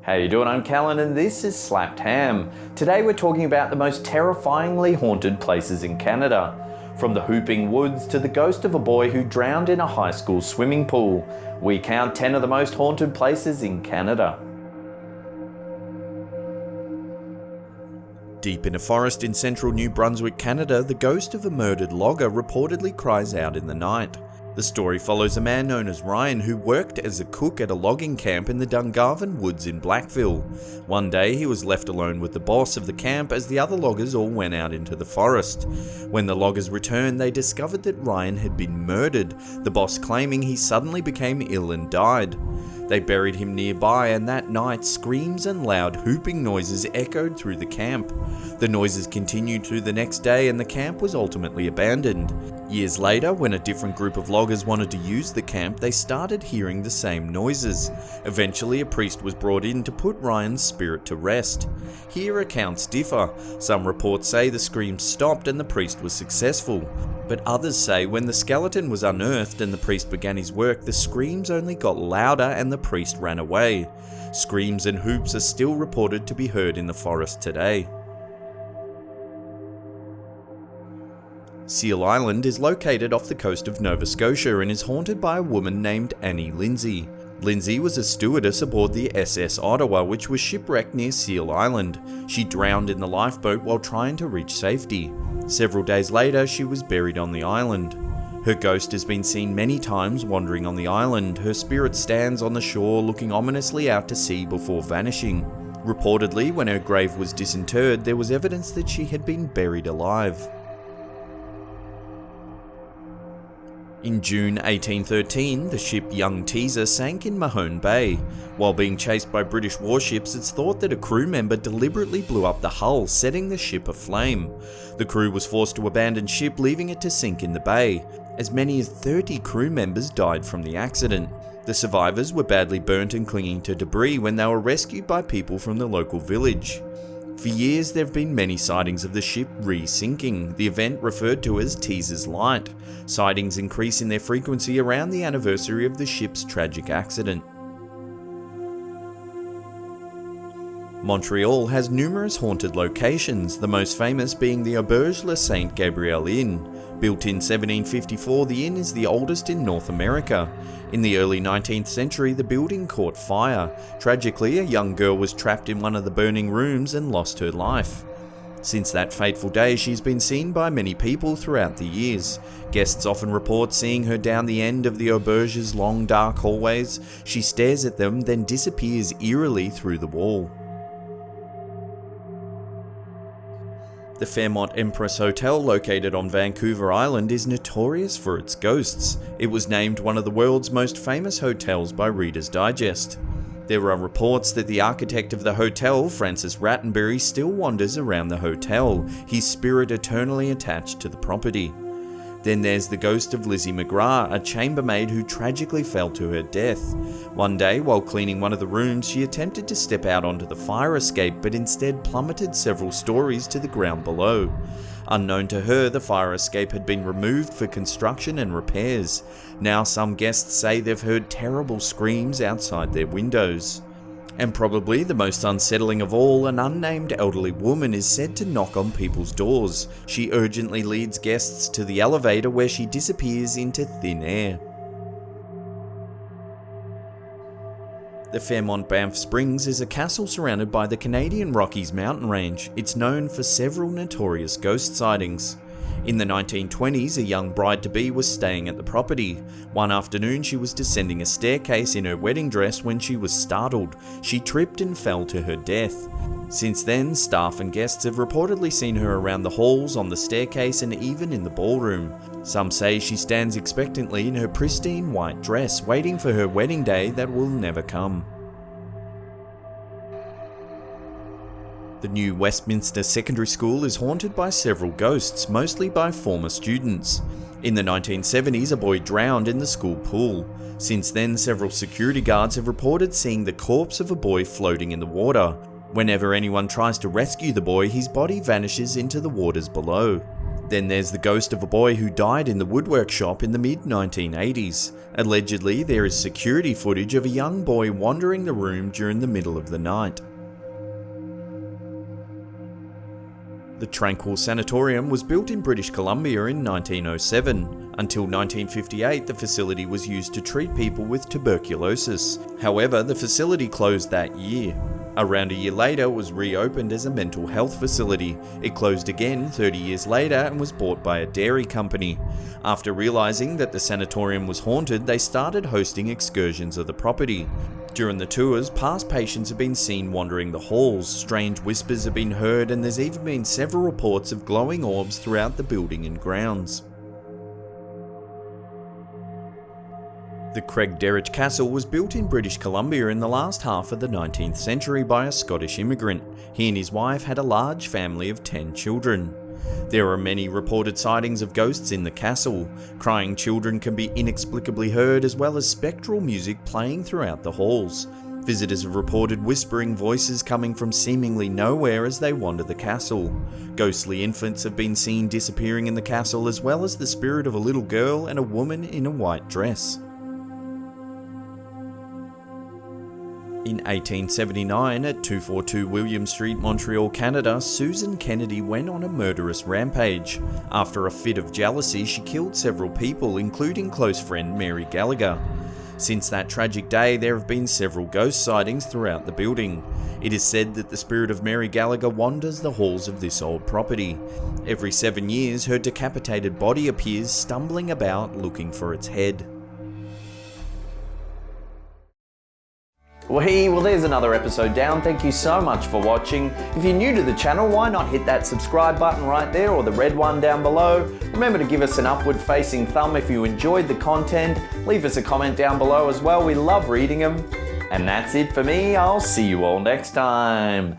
How you doing? I'm Callan and this is Slapped Ham. Today we're talking about the most terrifyingly haunted places in Canada. From the Whooping Woods to the ghost of a boy who drowned in a high school swimming pool, we count 10 of the most haunted places in Canada. Deep in a forest in central New Brunswick, Canada, the ghost of a murdered logger reportedly cries out in the night. The story follows a man known as Ryan who worked as a cook at a logging camp in the Dungarvan Woods in Blackville. One day he was left alone with the boss of the camp as the other loggers all went out into the forest. When the loggers returned, they discovered that Ryan had been murdered, the boss claiming he suddenly became ill and died. They buried him nearby, and that night screams and loud whooping noises echoed through the camp. The noises continued through the next day and the camp was ultimately abandoned. Years later, when a different group of loggers wanted to use the camp, they started hearing the same noises. Eventually, a priest was brought in to put Ryan's spirit to rest. Here accounts differ. Some reports say the screams stopped and the priest was successful. But others say when the skeleton was unearthed and the priest began his work, the screams only got louder and the priest ran away. Screams and whoops are still reported to be heard in the forest today. Seal Island is located off the coast of Nova Scotia and is haunted by a woman named Annie Lindsay. Lindsay was a stewardess aboard the SS Ottawa, which was shipwrecked near Seal Island. She drowned in the lifeboat while trying to reach safety. Several days later, she was buried on the island. Her ghost has been seen many times wandering on the island. Her spirit stands on the shore looking ominously out to sea before vanishing. Reportedly, when her grave was disinterred, there was evidence that she had been buried alive. In June 1813, the ship Young Teaser sank in Mahone Bay. While being chased by British warships, it's thought that a crew member deliberately blew up the hull, setting the ship aflame. The crew was forced to abandon ship, leaving it to sink in the bay. As many as 30 crew members died from the accident. The survivors were badly burnt and clinging to debris when they were rescued by people from the local village. For years, there have been many sightings of the ship re-sinking, the event referred to as Teaser's Light. Sightings increase in their frequency around the anniversary of the ship's tragic accident. Montreal has numerous haunted locations, the most famous being the Auberge Le Saint Gabriel Inn. Built in 1754, the inn is the oldest in North America. In the early 19th century, the building caught fire. Tragically, a young girl was trapped in one of the burning rooms and lost her life. Since that fateful day, she's been seen by many people throughout the years. Guests often report seeing her down the end of the Auberge's long dark hallways. She stares at them, then disappears eerily through the wall. The Fairmont Empress Hotel, located on Vancouver Island, is notorious for its ghosts. It was named one of the world's most famous hotels by Reader's Digest. There are reports that the architect of the hotel, Francis Rattenbury, still wanders around the hotel, his spirit eternally attached to the property. Then there's the ghost of Lizzie McGrath, a chambermaid who tragically fell to her death. One day, while cleaning one of the rooms, she attempted to step out onto the fire escape, but instead plummeted several stories to the ground below. Unknown to her, the fire escape had been removed for construction and repairs. Now some guests say they've heard terrible screams outside their windows. And probably the most unsettling of all, an unnamed elderly woman is said to knock on people's doors. She urgently leads guests to the elevator where she disappears into thin air. The Fairmont Banff Springs is a castle surrounded by the Canadian Rockies mountain range. It's known for several notorious ghost sightings. In the 1920s, a young bride-to-be was staying at the property. One afternoon, she was descending a staircase in her wedding dress when she was startled. She tripped and fell to her death. Since then, staff and guests have reportedly seen her around the halls, on the staircase, and even in the ballroom. Some say she stands expectantly in her pristine white dress, waiting for her wedding day that will never come. The new Westminster Secondary School is haunted by several ghosts, mostly by former students. In the 1970s, a boy drowned in the school pool. Since then, several security guards have reported seeing the corpse of a boy floating in the water. Whenever anyone tries to rescue the boy, his body vanishes into the waters below. Then there's the ghost of a boy who died in the woodwork shop in the mid-1980s. Allegedly, there is security footage of a young boy wandering the room during the middle of the night. The Tranquil Sanatorium was built in British Columbia in 1907. Until 1958, the facility was used to treat people with tuberculosis. However, the facility closed that year. Around a year later, it was reopened as a mental health facility. It closed again 30 years later and was bought by a dairy company. After realizing that the sanatorium was haunted, they started hosting excursions of the property. During the tours, past patients have been seen wandering the halls, strange whispers have been heard, and there's even been several reports of glowing orbs throughout the building and grounds. The Craigderrick Castle was built in British Columbia in the last half of the 19th century by a Scottish immigrant. He and his wife had a large family of 10 children. There are many reported sightings of ghosts in the castle. Crying children can be inexplicably heard, as well as spectral music playing throughout the halls. Visitors have reported whispering voices coming from seemingly nowhere as they wander the castle. Ghostly infants have been seen disappearing in the castle, as well as the spirit of a little girl and a woman in a white dress. In 1879, at 242 William Street, Montreal, Canada, Susan Kennedy went on a murderous rampage. After a fit of jealousy, she killed several people, including close friend Mary Gallagher. Since that tragic day, there have been several ghost sightings throughout the building. It is said that the spirit of Mary Gallagher wanders the halls of this old property. Every 7 years, her decapitated body appears stumbling about looking for its head. Well, there's another episode down. Thank you so much for watching. If you're new to the channel, why not hit that subscribe button right there, or the red one down below. Remember to give us an upward facing thumb if you enjoyed the content. Leave us a comment down below as well. We love reading them. And that's it for me. I'll see you all next time.